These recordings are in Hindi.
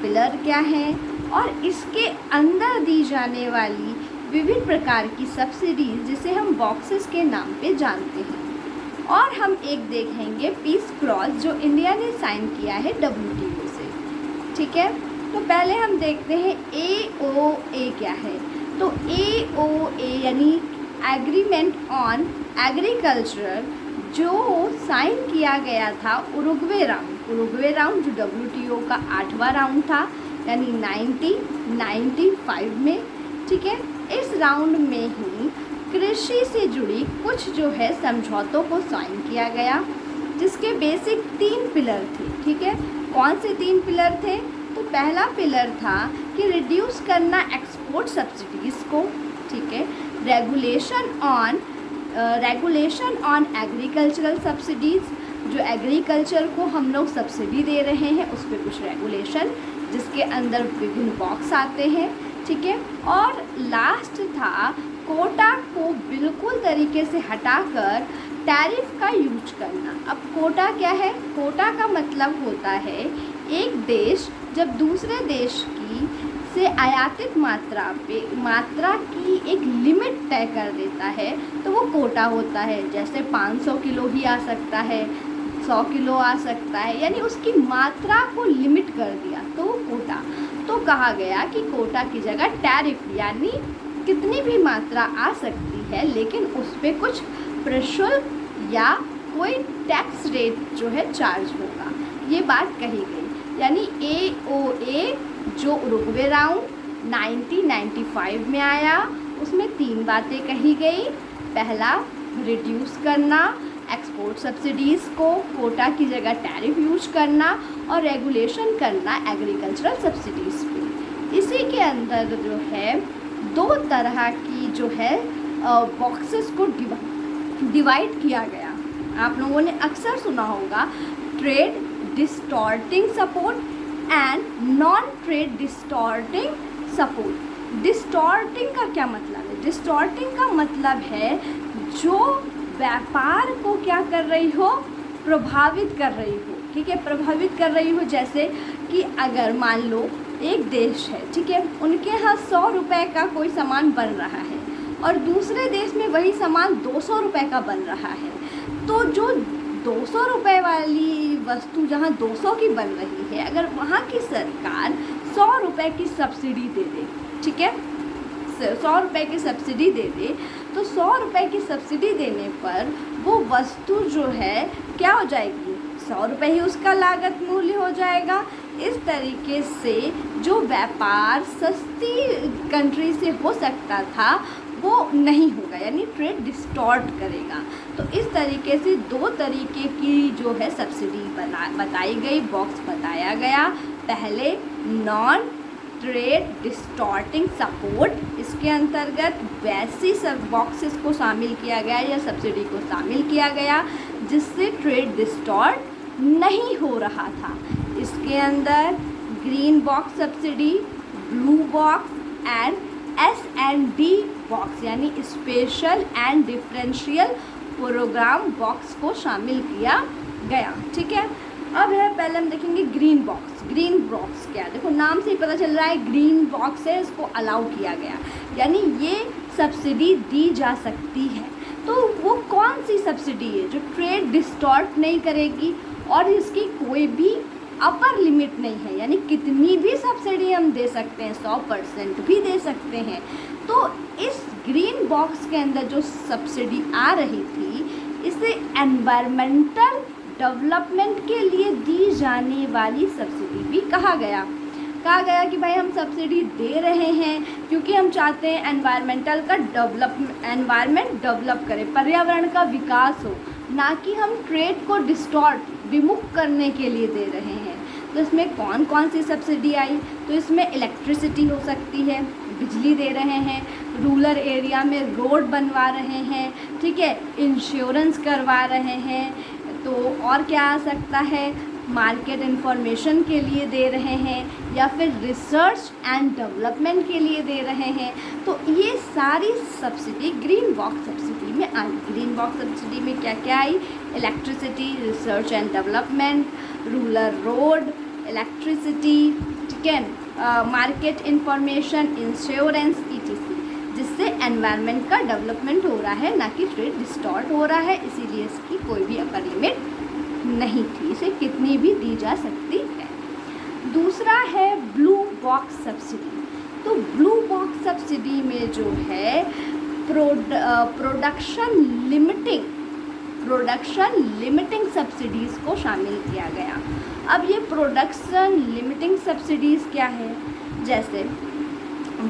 पिलर क्या हैं और इसके अंदर दी जाने वाली विभिन्न प्रकार की सब्सिडीज जिसे हम बॉक्सेस के नाम पे जानते हैं। और हम एक देखेंगे पीस क्लॉज जो इंडिया ने साइन किया है WTO से। ठीक है, तो पहले हम देखते हैं AOA क्या है। तो AOA यानी एग्रीमेंट ऑन एग्रीकल्चर जो साइन किया गया था उरुग्वे राउंड जो WTO का 8वां राउंड था यानी 1995 में। ठीक है, इस राउंड में ही कृषि से जुड़ी कुछ जो है समझौतों को साइन किया गया जिसके बेसिक 3 पिलर थे। ठीक है, कौन से 3 पिलर थे? तो पहला पिलर था कि रिड्यूस करना एक्सपोर्ट सब्सिडीज़ को। ठीक है, रेगुलेशन ऑन एग्रीकल्चरल सब्सिडीज़, जो एग्रीकल्चर को हम लोग सब्सिडी दे रहे हैं उस पर कुछ रेगुलेशन जिसके अंदर विभिन्न बॉक्स आते हैं। ठीक है, और लास्ट था कोटा को बिल्कुल तरीके से हटाकर टैरिफ का यूज करना। अब कोटा क्या है? कोटा का मतलब होता है एक देश जब दूसरे देश की से आयातित मात्रा की एक लिमिट तय कर देता है तो वो कोटा होता है। जैसे 500 किलो ही आ सकता है, 100 किलो आ सकता है, यानी उसकी मात्रा को लिमिट कर दिया तो वो कोटा। तो कहा गया कि कोटा की जगह टैरिफ यानी कितनी भी मात्रा आ सकती है लेकिन उस पर कुछ प्रशुल्क या कोई टैक्स रेट जो है चार्ज होगा, ये बात कही गई। यानी AOA जो उरुग्वे राउंड 1995 में आया उसमें 3 बातें कही गई। पहला, रिड्यूस करना एक्सपोर्ट सब्सिडीज़ को, कोटा की जगह टैरिफ यूज करना और रेगुलेशन करना एग्रीकल्चरल सब्सिडीज़ पे। इसी के अंदर जो है 2 तरह की जो है बॉक्सेस को डिवाइड किया गया। आप लोगों ने अक्सर सुना होगा trade distorting support and non trade distorting support. Distorting का क्या मतलब है? डिस्टॉर्टिंग का मतलब है जो व्यापार को क्या कर रही हो, प्रभावित कर रही हो। ठीक है, प्रभावित कर रही हो जैसे कि अगर मान लो एक देश है, ठीक है, उनके यहाँ 100 रुपये का कोई सामान बन रहा है और दूसरे देश में वही सामान 200 रुपये का बन रहा है, तो जो 200 रुपये वाली वस्तु जहाँ 200 की बन रही है अगर वहाँ की सरकार 100 रुपये की सब्सिडी दे दे, ठीक है, 100 रुपये की सब्सिडी दे दे, तो 100 रुपये की सब्सिडी देने पर वो वस्तु जो है क्या हो जाएगी, 100 रुपये ही उसका लागत मूल्य हो जाएगा। इस तरीके से जो व्यापार सस्ती कंट्री से हो सकता था वो नहीं होगा, यानी ट्रेड डिस्टॉर्ट करेगा। तो इस तरीके से 2 तरीके की जो है सब्सिडी बताई गई, बॉक्स बताया गया। पहले नॉन ट्रेड डिस्टॉर्टिंग सपोर्ट, इसके अंतर्गत वैसी सब बॉक्सेस को शामिल किया गया या सब्सिडी को शामिल किया गया जिससे ट्रेड डिस्टॉर्ट नहीं हो रहा था। इसके अंदर green box subsidy, blue box and S&D box यानी special and differential programme box को शामिल किया गया। ठीक है, अब है पहले हम देखेंगे ग्रीन बॉक्स। ग्रीन बॉक्स क्या है? देखो नाम से ही पता चल रहा है ग्रीन बॉक्स है, इसको अलाउ किया गया, यानी ये सब्सिडी दी जा सकती है। तो वो कौन सी सब्सिडी है जो ट्रेड डिस्टॉर्ट नहीं करेगी और इसकी कोई भी अपर लिमिट नहीं है, यानी कितनी भी सब्सिडी हम दे सकते हैं, 100% भी दे सकते हैं। तो इस ग्रीन बॉक्स के अंदर जो सब्सिडी आ रही थी इसे एनवायरमेंटल डेवलपमेंट के लिए दी जाने वाली सब्सिडी भी कहा गया कि भाई हम सब्सिडी दे रहे हैं क्योंकि हम चाहते हैं एनवायरमेंट डेवलप करें, पर्यावरण का विकास हो, ना कि हम ट्रेड को विमुख करने के लिए दे रहे हैं। तो इसमें कौन कौन सी सब्सिडी आई? तो इसमें इलेक्ट्रिसिटी हो सकती है, बिजली दे रहे हैं, रूरल एरिया में रोड बनवा रहे हैं, ठीक है, इंश्योरेंस करवा रहे हैं, तो और क्या आ सकता है, मार्केट इंफॉर्मेशन के लिए दे रहे हैं या फिर रिसर्च एंड डेवलपमेंट के लिए दे रहे हैं। तो ये सारी सब्सिडी ग्रीन बॉक्स सब्सिडी में आई। ग्रीन बॉक्स सब्सिडी में क्या क्या आई? Electricity, research and development, rural road, electricity, ठीक ठीक है, मार्केट इंफॉर्मेशन, इंश्योरेंस ETC, जिससे एनवायरनमेंट का डेवलपमेंट हो रहा है, ना कि ट्रेड डिस्टॉर्ट हो रहा है, इसीलिए इसकी कोई भी अपर लिमिट नहीं थी, इसे कितनी भी दी जा सकती है। दूसरा है ब्लू बॉक्स सब्सिडी। तो ब्लू बॉक्स सब्सिडी में जो है प्रोडक्शन लिमिटिंग सब्सिडीज़ को शामिल किया गया। अब ये प्रोडक्शन लिमिटिंग सब्सिडीज़ क्या है? जैसे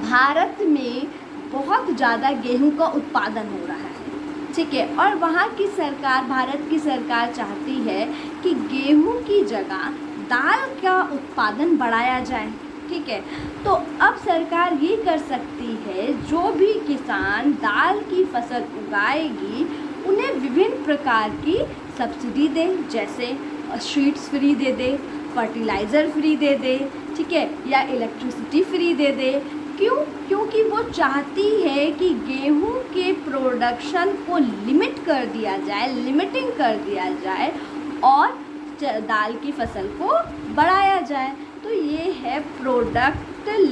भारत में बहुत ज़्यादा गेहूं का उत्पादन हो रहा है, ठीक है, और वहाँ की सरकार, भारत की सरकार चाहती है कि गेहूं की जगह दाल का उत्पादन बढ़ाया जाए, ठीक है। तो अब सरकार ये कर सकती है, जो भी किसान दाल की फसल उगाएगी उन्हें विभिन्न प्रकार की सब्सिडी दे, जैसे सीड्स फ्री दे दे, फर्टिलाइज़र फ्री दे दे, ठीक है, या इलेक्ट्रिसिटी फ्री दे दे। क्यों? क्योंकि वो चाहती है कि गेहूं के प्रोडक्शन को लिमिट कर दिया जाए, लिमिटिंग कर दिया जाए और दाल की फसल को बढ़ाया जाए। तो ये है प्रोडक्शन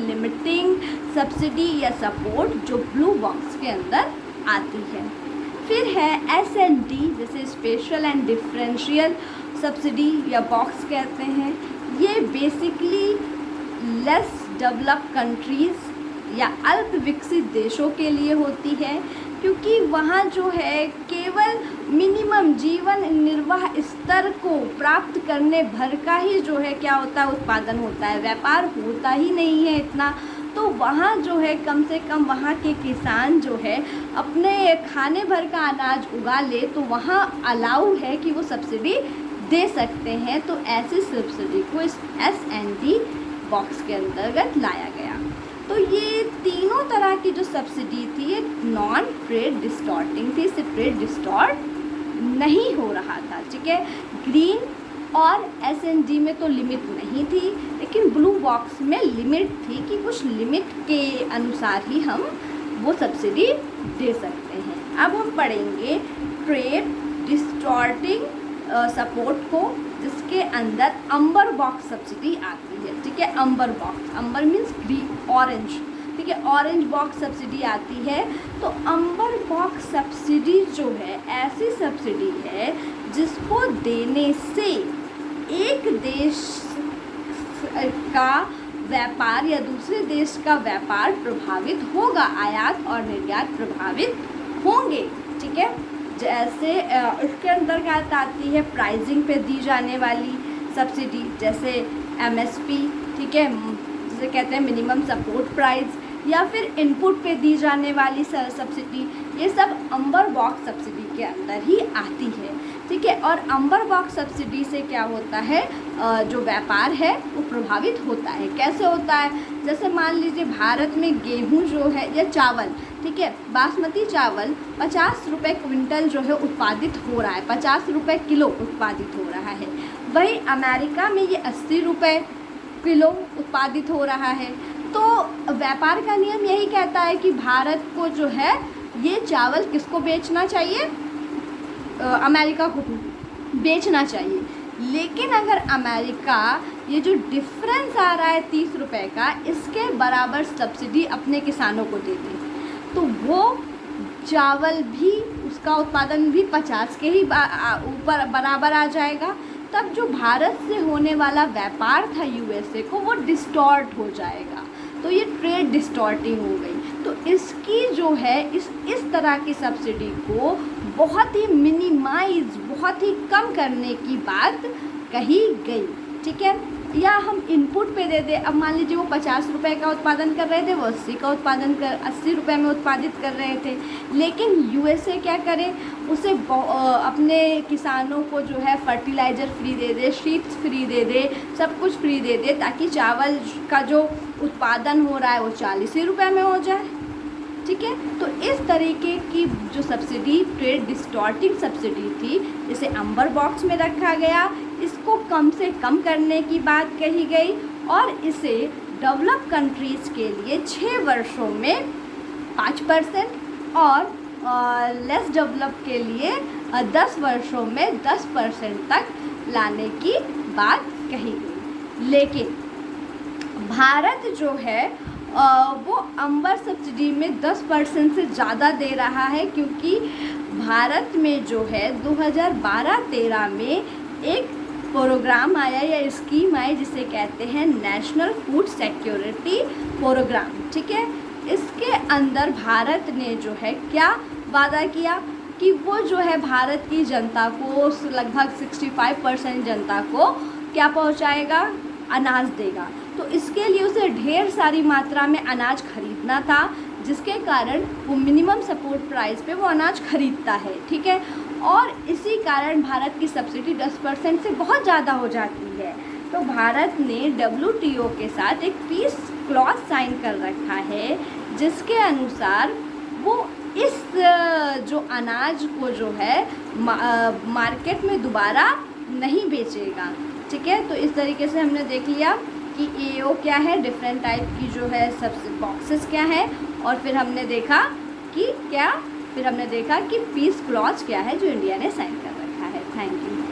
लिमिटिंग सब्सिडी या सपोर्ट, जो ब्लू बॉक्स के अंदर आती है। फिर है S&D, जैसे स्पेशल एंड डिफरेंशियल सब्सिडी या बॉक्स कहते हैं। ये बेसिकली लेस डेवलप्ड कंट्रीज़ या अल्प विकसित देशों के लिए होती है, क्योंकि वहाँ जो है केवल मिनिमम जीवन निर्वाह स्तर को प्राप्त करने भर का ही जो है क्या होता है, उत्पादन होता है, व्यापार होता ही नहीं है इतना। तो वहाँ जो है कम से कम वहाँ के किसान जो है अपने खाने भर का अनाज उगा ले, तो वहाँ अलाउ है कि वो सब्सिडी दे सकते हैं। तो ऐसी सब्सिडी को इस S&D बॉक्स के अंतर्गत लाया गया। तो ये तीनों तरह की जो सब्सिडी थी ये नॉन ट्रेड डिस्टॉर्टिंग थी, इससे ट्रेड डिस्टॉर्ट नहीं हो रहा था, ठीक है। ग्रीन और S&D में तो लिमिट नहीं थी, लेकिन ब्लू बॉक्स में लिमिट थी कि कुछ लिमिट के अनुसार ही हम वो सब्सिडी दे सकते हैं। अब हम पढ़ेंगे ट्रेड डिस्टॉर्टिंग सपोर्ट को, जिसके अंदर अम्बर बॉक्स सब्सिडी आती है, ठीक है। अम्बर बॉक्स, अम्बर मीन्स ग्रीन ऑरेंज, ठीक है, ऑरेंज बॉक्स सब्सिडी आती है। तो अम्बर बॉक्स सब्सिडी जो है ऐसी सब्सिडी है जिसको देने से एक देश का व्यापार या दूसरे देश का व्यापार प्रभावित होगा, आयात और निर्यात प्रभावित होंगे, ठीक है। जैसे इसके अंतर्गत आती है प्राइसिंग पे दी जाने वाली सब्सिडी, जैसे MSP, ठीक है, जिसे कहते हैं मिनिमम सपोर्ट प्राइस, या फिर इनपुट पे दी जाने वाली सब्सिडी। ये सब अम्बर बॉक्स सब्सिडी के अंदर ही आती है, ठीक है। और अम्बर बॉक्स सब्सिडी से क्या होता है, जो व्यापार है वो प्रभावित होता है। कैसे होता है? जैसे मान लीजिए भारत में गेहूं जो है या चावल, ठीक है, बासमती चावल 50 रुपये क्विंटल जो है उत्पादित हो रहा है, 50 रुपये किलो उत्पादित हो रहा है। वही अमेरिका में ये 80 रुपये किलो उत्पादित हो रहा है। तो व्यापार का नियम यही कहता है कि भारत को जो है ये चावल किसको बेचना चाहिए, अमेरिका को बेचना चाहिए। लेकिन अगर अमेरिका ये जो डिफरेंस आ रहा है 30 रुपये का, इसके बराबर सब्सिडी अपने किसानों को दे दे, तो वो चावल भी, उसका उत्पादन भी 50 के ही ऊपर बराबर आ जाएगा। तब जो भारत से होने वाला व्यापार था USA को, वो डिस्टॉर्ट हो जाएगा। तो ये ट्रेड डिस्टॉर्टिंग हो गई। तो इसकी जो है इस तरह की सब्सिडी को बहुत ही मिनिमाइज, बहुत ही कम करने की बात कही गई, ठीक है। या हम इनपुट पे दे दे, अब मान लीजिए वो 50 रुपये का उत्पादन कर रहे थे, वो 80 रुपये में उत्पादित कर रहे थे, लेकिन USA क्या करे, उसे अपने किसानों को जो है फर्टिलाइज़र फ्री दे दे, सीड्स फ्री दे दे, सब कुछ फ्री दे दे, ताकि चावल का जो उत्पादन हो रहा है वो 40 ही रुपये में हो जाए, ठीक है। तो इस तरीके की जो सब्सिडी ट्रेड डिस्टॉर्टिंग सब्सिडी थी, इसे अम्बर बॉक्स में रखा गया, इसको कम से कम करने की बात कही गई और इसे डेवलप कंट्रीज़ के लिए 6 वर्षों में 5% और लेस डेवलप के लिए 10 वर्षों में 10% तक लाने की बात कही गई। लेकिन भारत जो है वो अंबर सब्सिडी में 10% से ज़्यादा दे रहा है, क्योंकि भारत में जो है 2012-13 में एक प्रोग्राम आया या स्कीम आई जिसे कहते हैं नेशनल फूड सिक्योरिटी प्रोग्राम, ठीक है। इसके अंदर भारत ने जो है क्या वादा किया कि वो जो है भारत की जनता को लगभग 65% जनता को क्या पहुंचाएगा, अनाज देगा। तो इसके लिए उसे ढेर सारी मात्रा में अनाज खरीदना था, जिसके कारण वो मिनिमम सपोर्ट प्राइस पे वो अनाज खरीदता है, ठीक है। और इसी कारण भारत की सब्सिडी 10% से बहुत ज़्यादा हो जाती है। तो भारत ने WTO के साथ एक पीस क्लॉज साइन कर रखा है, जिसके अनुसार वो इस जो अनाज को जो है मार्केट में दोबारा नहीं बेचेगा, ठीक है। तो इस तरीके से हमने देख लिया कि AO क्या है, डिफरेंट टाइप की जो है सब बॉक्सेस क्या है, और फिर हमने देखा कि पीस क्लॉज क्या है जो इंडिया ने साइन कर रखा है। Thank you.